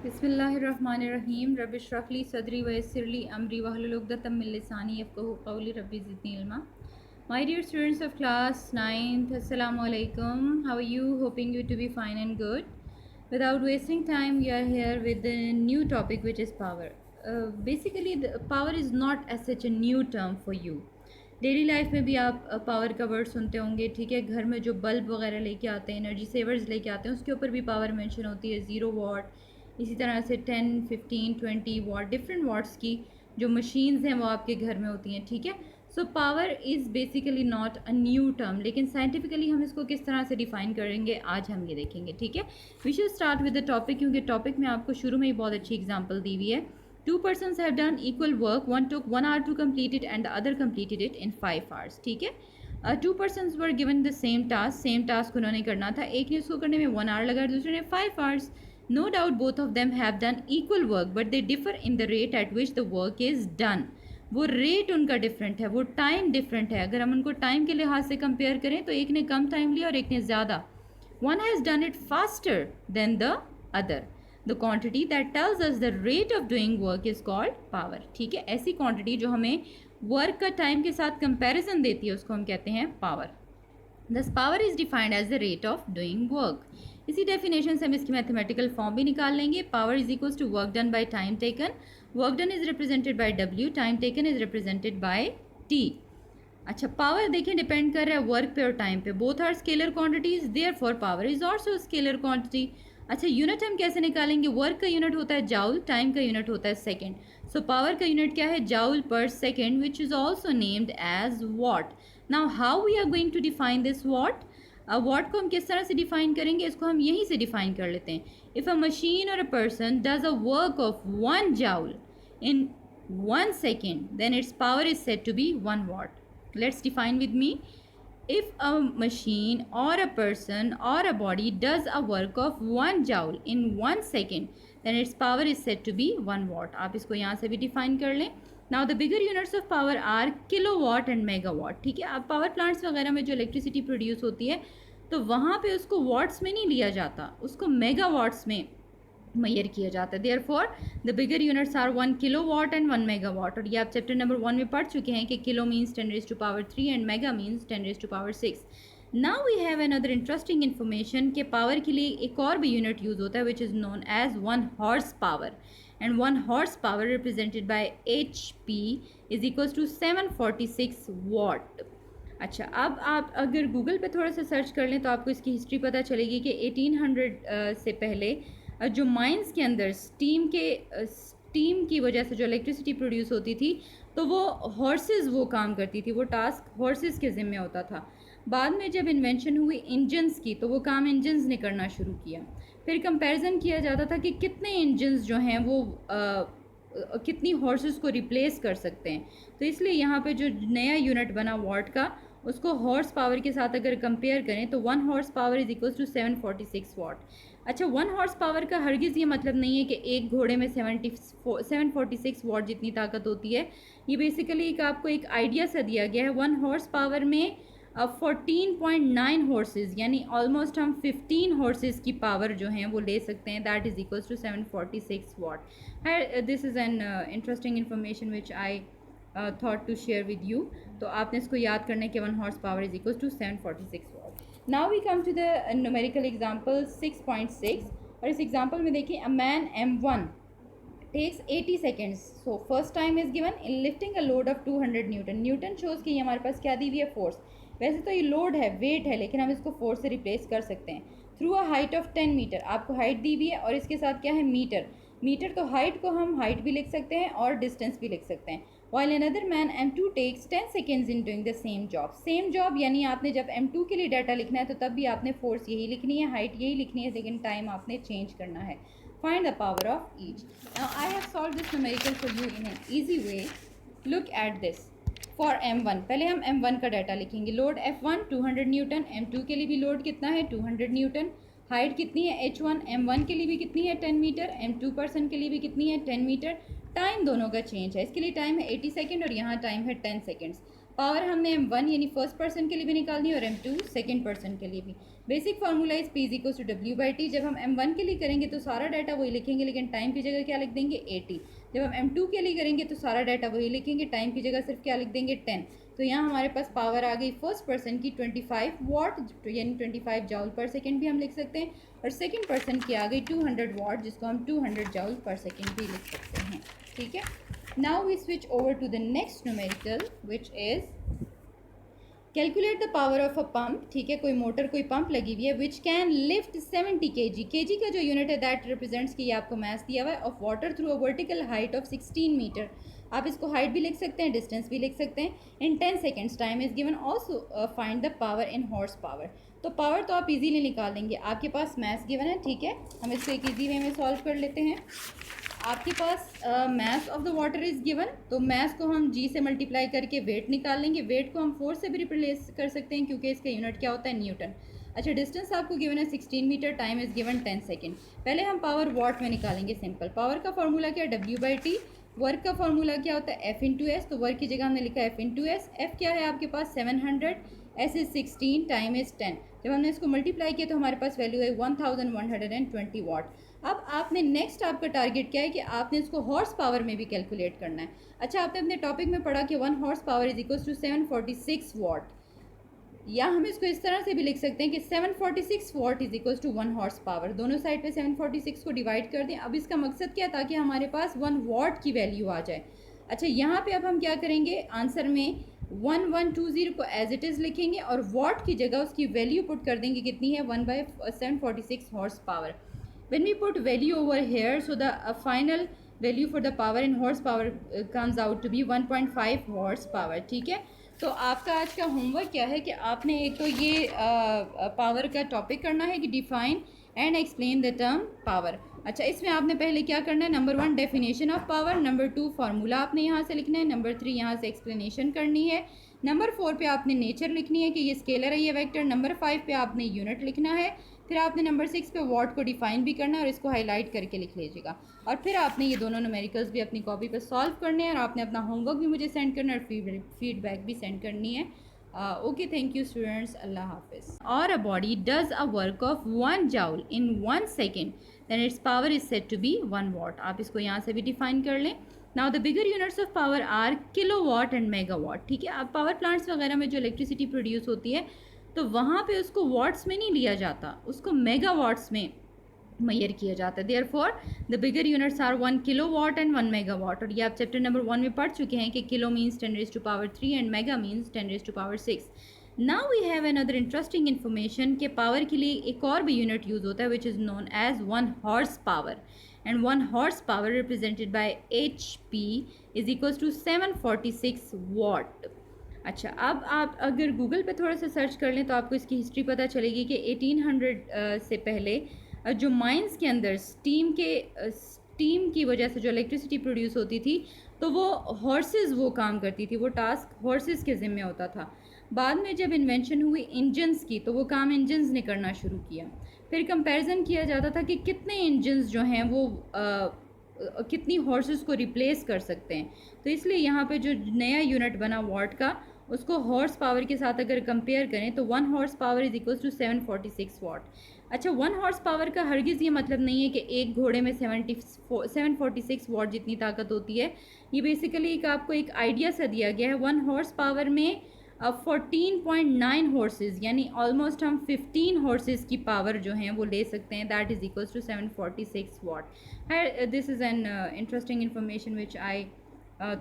बिस्मिल्लाहिर्रहमानिर्रहीम रबिशरहली सदरी वयस्सिरली अमरी वहलुल उक़दतम मिन लिसानी यफ़क़हू क़ौली रब्बी ज़िदनी इल्मा। My dear students of class 9th, Assalamu alaikum. How are you? Hoping you to be fine and good. Without wasting time, we are here with a new topic which is power. Basically, the power is not as such a new term for you. Daily life में भी आप power का word सुनते होंगे, ठीक है। घर में जो बल्ब वगैरह लेके आते हैं, एनर्जी सेवर्स लेके आते हैं, उसके ऊपर भी पावर मेंशन होती है, 0 वाट। इसी तरह से 10, 15, 20 वाट, डिफरेंट वाट्स की जो मशीन्स हैं वो आपके घर में होती हैं, ठीक है। So power is basically not a new term, लेकिन साइंटिफिकली हम इसको किस तरह से डिफाइन करेंगे आज हम ये देखेंगे, ठीक है। We should start with the topic, क्योंकि टॉपिक में आपको शुरू में ही बहुत अच्छी एग्जाम्पल दी हुई है। Two persons have done equal work. One took 1 hour to complete it and the other completed it in 5 hours. ठीक है। Two persons were given the same task. Same task उन्होंने करना था। एक ने उसको करने में 1 hour लगा, दूसरे ने 5 hours. No doubt both of them have done equal work, but they differ in the rate at which the work is done. वो रेट उनका डिफरेंट है, वो टाइम डिफरेंट है। अगर हम उनको टाइम के लिहाज से कंपेयर करें तो एक ने कम टाइम लिया और एक ने ज़्यादा। One has done it faster than the other. The quantity that tells us the rate of doing work is called power. ठीक है, ऐसी क्वांटिटी जो हमें वर्क का टाइम के साथ कंपैरिजन देती है उसको हम कहते हैं power. Thus power is defined as the rate of doing work. इसी डेफिनेशन से हम इसकी मैथमेटिकल फॉर्म भी निकाल लेंगे। Power is equals to work done by time taken. Work done is represented by W, time taken is represented by T। अच्छा, power देखिए depend कर रहा है वर्क पे और टाइम पे। Both are scalar quantities, therefore power is also scalar quantity. अच्छा, unit हम कैसे निकालेंगे? वर्क का यूनिट होता है जाउल, टाइम का यूनिट होता है सेकेंड। सो पावर का यूनिट क्या है? Joule per second, which is also named as watt. Now how we are going to define this watt? Watt को हम किस तरह से डिफाइन करेंगे? इसको हम यहीं से डिफाइन कर लेते हैं। इफ़ अ मशीन और a person does a work of 1 joule in 1 second, then its power is said to be 1 watt. Let's define with me. If a machine or a person or a body does a work of 1 joule in 1 second, then its power is said to be 1 watt. आप इसको यहाँ से भी define कर लें। Now the bigger units of power are kilowatt and megawatt. ठीक है, अब पावर प्लांट्स वगैरह में जो इलेक्ट्रिसिटी प्रोड्यूस होती है तो वहाँ पे उसको वाट्स में नहीं लिया जाता, उसको मेगावाट्स में मेजर किया जाता है। Therefore the bigger units are 1 kilowatt and 1 megawatt. और ये आप चैप्टर नंबर 1 में पढ़ चुके हैं कि kilo means 10 raised to power 3 and mega means 10 raised to power 6। Now we have another interesting information कि पावर के लिए एक और भी यूनिट यूज़ होता है which is known as 1 horse power. And 1 horse power represented by HP is equals to 746 watt. अच्छा, अब आप अगर गूगल पे थोड़ा सा सर्च कर लें तो आपको इसकी हिस्ट्री पता चलेगी कि 1800 से पहले जो माइंस के अंदर स्टीम की वजह से जो इलेक्ट्रिसिटी प्रोड्यूस होती थी तो वो हॉर्सेस वो काम करती थी, वो टास्क हॉर्सेस के ज़िम्मे होता था। बाद में जब इन्वेंशन हुई इंजन्स की तो वो काम इंजन्स ने करना शुरू किया। फिर कंपैरिजन किया जाता था कि कितने इंजन्स जो हैं वो कितनी हॉर्सेस को रिप्लेस कर सकते हैं। तो इसलिए यहाँ पे जो नया यूनिट बना वॉट का, उसको हॉर्स पावर के साथ अगर कंपेयर करें तो 1 horse power is equals to 746 watt. अच्छा, 1 हॉर्स पावर का हरगिज़ ये मतलब नहीं है कि एक घोड़े में 746 वाट जितनी ताकत होती है। ये बेसिकली एक आपको एक आइडिया सा दिया गया है। 1 हॉर्स पावर में 14.9 हॉर्सेस, यानी ऑलमोस्ट हम 15 हॉर्सेस की पावर जो हैं वो ले सकते हैं। That is equals to 746 watt. This is an interesting information which I thought to share with you. तो आपने इसको याद करना है कि 1 horse power is equals to 746 watt. Now we come to the numerical example 6.6। और इस एग्जाम्पल में देखिए, a man M1 takes 80 seconds. So first time is given in lifting a load of 200 Newton. Newton shows कि ये हमारे पास क्या दी हुई है? फोर्स। वैसे तो ये लोड है, वेट है, लेकिन हम इसको फोर्स से रिप्लेस कर सकते हैं। Through a height of 10 metre, आपको हाइट दी हुई है और इसके साथ क्या है? मीटर। मीटर तो हाइट को हम हाइट भी लिख सकते हैं और डिस्टेंस भी लिख सकते हैं। While another man M2 takes 10 seconds in doing the same job. Same job, यानी आपने जब M2 के लिए डाटा लिखना है तो तब भी आपने फोर्स यही लिखनी है, हाइट यही लिखनी है, लेकिन टाइम आपने चेंज करना है। Find the power of each. Now I have solved this numerical for you in an easy way. Look at this. For M1, पहले हम M1 का डाटा लिखेंगे। Load F1 200 Newton. M2 के लिए भी लोड कितना है? 200 न्यूटन। हाइट कितनी है? H1। M1 के लिए भी कितनी है? 10 मीटर। M2 पर्सन के लिए भी कितनी है? 10 मीटर। टाइम दोनों का चेंज है, इसके लिए टाइम है 80 सेकेंड और यहाँ टाइम है 10 सेकेंड्स। पावर हमने M1 यानी फर्स्ट पर्सन के लिए भी निकालनी है और M2 सेकंड पर्सन के लिए भी। Basic formula is P equals to W/T। जब हम M1 के लिए करेंगे तो सारा डाटा वही लिखेंगे, लेकिन टाइम की जगह क्या लिख देंगे 80। जब हम M2 के लिए करेंगे तो सारा डाटा वही लिखेंगे, टाइम की जगह सिर्फ क्या लिख देंगे 10। तो यहाँ हमारे पास पावर आ गई फर्स्ट पर्सन की 25 वाट यानी 25 जाउल पर सेकेंड भी हम लिख सकते हैं, और सेकेंड पर्सन की आ गई 200 वाट जिसको हम 200 जाउल पर सेकेंड भी लिख सकते हैं। ठीक है, now we switch over to the next numerical which is calculate the power of a pump। ठीक है, कोई मोटर कोई पंप लगी हुई है which can lift 70 kg। kg का जो यूनिट है that represents कि ये आपको मास दिया हुआ है of water through a vertical height of 16 metre. आप इसको हाइट भी लिख सकते हैं, डिस्टेंस भी लिख सकते हैं। इन 10 seconds time is given. Also find the power in horse power. तो पावर तो आप इजीली निकाल लेंगे, आपके पास मास गिवन है। ठीक है, हम इसको एक इजी वे में सॉल्व कर लेते हैं। आपके पास mass of the water is given, तो मास को हम जी से मल्टीप्लाई करके वेट निकाल लेंगे। वेट को हम फोर्स से भी रिप्लेस कर सकते हैं क्योंकि इसका यूनिट क्या होता है न्यूटन। अच्छा, डिस्टेंस आपको गिवन है 16 metre, time is given 10 second. पहले हम पावर वाट में निकालेंगे। सिंपल, पावर का फॉर्मूला क्या है W/T। वर्क का फॉर्मूला क्या होता है F इंटू एस। तो वर्क की जगह हमने लिखा है F इंटू एस। एफ क्या है आपके पास 700, एस इज़ 16, टाइम इज़ 10। जब हमने इसको मल्टीप्लाई किया तो हमारे पास वैल्यू है 1120 वाट। अब आपने नेक्स्ट आपका टारगेट क्या है कि आपने इसको हॉर्स पावर में भी कैलकुलेट करना है। अच्छा, आपने अपने टॉपिक में पढ़ा कि 1 horse power is equals to 746 watt, या हम इसको इस तरह से भी लिख सकते हैं कि 746 watt is equals to 1 horse power. दोनों साइड पे 746 को डिवाइड कर दें। अब इसका मकसद क्या, ताकि हमारे पास 1 वाट की वैल्यू आ जाए। अच्छा, यहाँ पे अब हम क्या करेंगे, आंसर में 1120 को एज इट इज़ लिखेंगे और वाट की जगह उसकी वैल्यू पुट कर देंगे, कितनी है 1/746 horse power. When we put value over here, so the final value for the power in horsepower comes out to be 1.5 horsepower। ठीक है, तो आपका आज का होमवर्क क्या है कि आपने एक तो ये पावर का टॉपिक करना है कि define and explain the term power. अच्छा, इसमें आपने पहले क्या करना है, number 1 definition of power, number 2 formula आपने यहाँ से लिखना है, नंबर 3 यहाँ से एक्सप्लेनेशन करनी है, नंबर 4 पे आपने नेचर लिखनी है कि ये स्केलर है ये वेक्टर, नंबर 5 पे आपने यूनिट लिखना है, फिर आपने नंबर 6 पे वाट को डिफाइन भी करना है और इसको हाईलाइट करके लिख लीजिएगा, और फिर आपने ये दोनों न्यूमेरिकल्स भी अपनी कॉपी पे सॉल्व करने हैं और आपने अपना होमवर्क भी मुझे सेंड करना है और फीडबैक भी सेंड करनी है। ओके, थैंक यू स्टूडेंट्स, अल्लाह हाफिज़। और a body does a work of 1 joule in 1 second then it's power is said to be 1 watt. आप इसको यहाँ से भी डिफाइन कर लें। Now the bigger units of power are kilowatt and megawatt. ठीक है, अब पावर प्लांट्स वगैरह में जो इलेक्ट्रिसिटी प्रोड्यूस होती है तो वहाँ पे उसको वाट्स में नहीं लिया जाता, उसको मेगावाट्स में मेजर किया जाता है। Therefore the bigger units are 1 kilowatt and 1 megawatt. और ये आप चैप्टर नंबर 1 में पढ़ चुके हैं कि kilo means 10⁻³ and mega means 10⁻⁶। Now we have another interesting information कि पावर के लिए एक और भी यूनिट यूज़ होता है which is known as 1 horse power, and 1 horse power represented by HP is equals to 746 watt. अच्छा, अब आप अगर गूगल पे थोड़ा सा सर्च कर लें तो आपको इसकी हिस्ट्री पता चलेगी कि 1800 से पहले जो माइंस के अंदर स्टीम की वजह से जो इलेक्ट्रिसिटी प्रोड्यूस होती थी तो वो हॉर्सेस वो काम करती थी, वो टास्क हॉर्सेस के ज़िम्मे होता था। बाद में जब इन्वेंशन हुई इंजन्स की तो वो काम इंजन्स ने करना शुरू किया। फिर कंपैरिजन किया जाता था कि कितने इंजन्स जो हैं वो कितनी हॉर्सेस को रिप्लेस कर सकते हैं, तो इसलिए यहाँ पे जो नया यूनिट बना वाट का उसको हॉर्स पावर के साथ अगर कंपेयर करें तो 1 horse power is equals to 746 watt. अच्छा, 1 हॉर्स पावर का हरगिज़ ये मतलब नहीं है कि एक घोड़े में 746 वाट जितनी ताकत होती है। ये बेसिकली एक आपको एक आइडिया सा दिया गया है। 1 हॉर्स पावर में 14.9 हॉर्सेस यानी ऑलमोस्ट हम 15 हॉर्सेस की पावर जो हैं वो ले सकते हैं, that is equals to 746 watt. This is an interesting information which I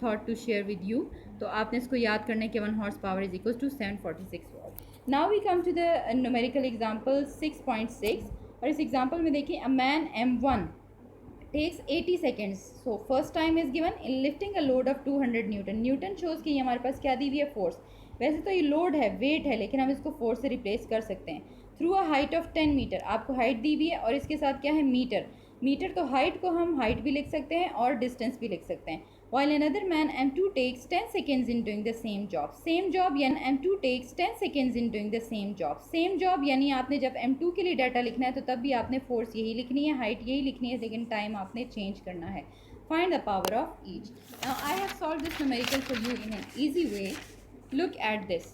thought to share with you. तो आपने इसको याद करना है कि 1 horse power is equals to 746 watt. Now we come to the numerical example 6.6, और इस एग्जाम्पल में देखिए a man M1 takes 80 seconds. So first time is given in lifting a load of 200 Newton. Newton shows कि ये हमारे पास क्या दी हुई है, फोर्स। वैसे तो ये लोड है, वेट है, लेकिन हम इसको फोर्स से रिप्लेस कर सकते हैं। Through a height of 10 metre, आपको हाइट दी हुई है और इसके साथ क्या है मीटर। मीटर तो हाइट को हम हाइट भी लिख सकते हैं और डिस्टेंस भी लिख सकते हैं। While another man M2 takes 10 seconds in doing the same job. Same job यानी M2 takes 10 seconds in doing the same job. Same job यानी आपने जब M2 के लिए डाटा लिखना है तो तब भी आपने फोर्स यही लिखनी है, हाइट यही लिखनी है, लेकिन टाइम आपने चेंज करना है। Find the power of each. Now I have solved this numerical for you in an easy way. Look at this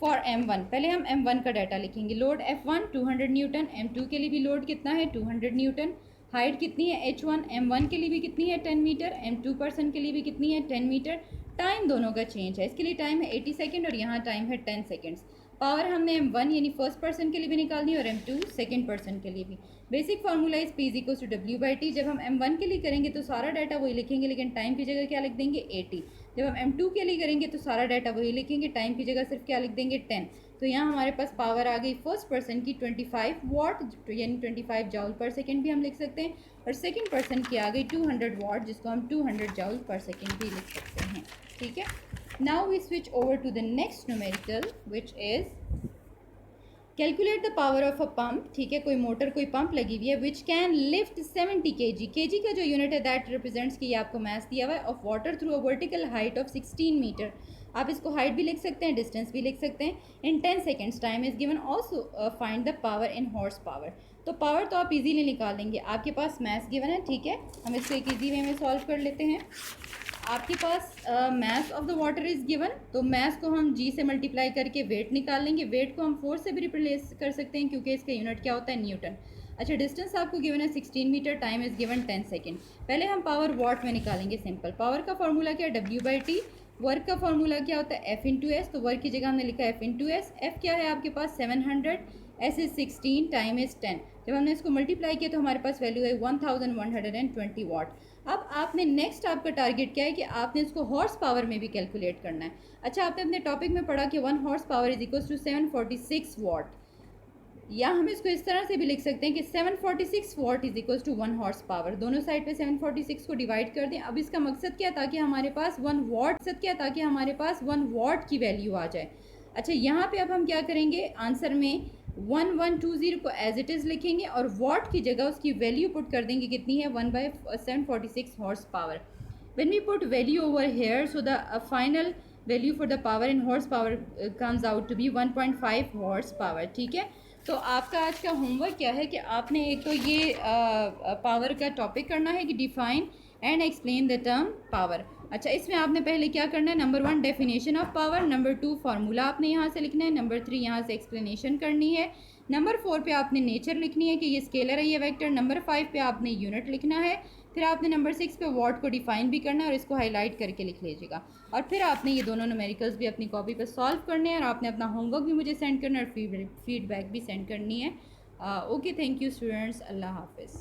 for M1, पहले हम M1 का डाटा लिखेंगे। लोड F1 200 न्यूटन, M2 के लिए भी लोड कितना है 200 न्यूटन। हाइट कितनी है H1, M1 के लिए भी कितनी है 10 मीटर, M2 पर्सन के लिए भी कितनी है 10 मीटर। टाइम दोनों का चेंज है, इसके लिए टाइम है 80 सेकेंड और यहाँ टाइम है 10 सेकेंड्स। पावर हमने M1 यानी फर्स्ट पर्सन के लिए भी निकालनी है और M2 सेकेंड पर्सन के लिए भी। Basic formula is P equals to W/T। जब हम M1 के लिए करेंगे तो सारा डाटा वही लिखेंगे, लेकिन टाइम की जगह क्या लिख देंगे 80। जब हम M2 के लिए करेंगे तो सारा डाटा वही लिखेंगे, टाइम की जगह सिर्फ क्या लिख देंगे 10। तो यहाँ हमारे पास पावर आ गई फर्स्ट पर्सन की 25 वाट यानी 25 जाउल पर सेकेंड भी हम लिख सकते हैं, और सेकेंड पर्सन की आ गई 200 वाट जिसको हम 200 जाउल पर सेकेंड भी लिख सकते हैं। ठीक है, now we switch over to the next numerical which is calculate the power of a pump. ठीक है, कोई मोटर कोई पंप लगी हुई है which can lift 70 kg। kg का जो यूनिट है दैट रिप्रेजेंट्स की आपको मैथ दिया हुआ है of water through a vertical height of 16 metre. आप इसको हाइट भी लिख सकते हैं, डिस्टेंस भी लिख सकते हैं। इन 10 seconds time is given, also find the power in horse power. तो पावर तो आप इजीली निकाल लेंगे, आपके पास मैथ्स गिवन है। ठीक है, हम इसको एक ईजी वे में सॉल्व कर लेते हैं। आपके पास mass of the water is given, तो मास को हम जी से मल्टीप्लाई करके वेट निकाल लेंगे। वेट को हम फोर्स से भी रिप्लेस कर सकते हैं क्योंकि इसका यूनिट क्या होता है न्यूटन। अच्छा, डिस्टेंस आपको गिवन है 16 metre, time is given 10 second. पहले हम पावर वाट में निकालेंगे। सिंपल, पावर का फॉर्मूला क्या है W/T। वर्क का फॉर्मूला क्या होता है F/S, तो वर्क की जगह हमने लिखा F/S। F क्या है आपके पास 700, S इज़ 16, टाइम इज़ 10। जब हमने इसको मल्टीप्लाई किया तो हमारे पास वैल्यू है 1120 वाट। अब आपने नेक्स्ट आपका टारगेट क्या है कि आपने इसको हॉर्स पावर में भी कैलकुलेट करना है। अच्छा, आपने अपने टॉपिक में पढ़ा कि 1 horse power is equals to 746 watt, या हम इसको इस तरह से भी लिख सकते हैं कि 746 watt is equals to 1 horse power. दोनों साइड पे 746 को डिवाइड कर दें। अब इसका मकसद क्या, ताकि हमारे पास 1 वाट की वैल्यू आ जाए। अच्छा, यहाँ पे अब हम क्या करेंगे, आंसर में 1120 को एज इट इज़ लिखेंगे और वाट की जगह उसकी वैल्यू पुट कर देंगे, कितनी है 1/746 horse power. when we put value over here, so the final value for the power in horsepower comes out to be 1.5 horsepower। ठीक है, तो आपका आज का होमवर्क क्या है कि आपने एक तो ये पावर का टॉपिक करना है कि define and explain the term power. अच्छा, इसमें आपने पहले क्या करना है, number 1 definition of power, number 2 formula आपने यहाँ से लिखना है, नंबर 3 यहाँ से एक्सप्लेनेशन करनी है, नंबर 4 पे आपने नेचर लिखनी है कि ये स्केलर है ये वेक्टर, नंबर 5 पे आपने यूनिट लिखना है, फिर आपने नंबर 6 पे वाट को डिफाइन भी करना है और इसको हाईलाइट करके लिख लीजिएगा। और फिर आपने ये दोनों न्यूमेरिकल्स भी अपनी कॉपी पर सॉल्व करने हैं और आपने अपना होमवर्क भी मुझे सेंड करना है और फीडबैक भी सेंड करनी है। ओके, थैंक यू स्टूडेंट्स, अल्लाह हाफिज़।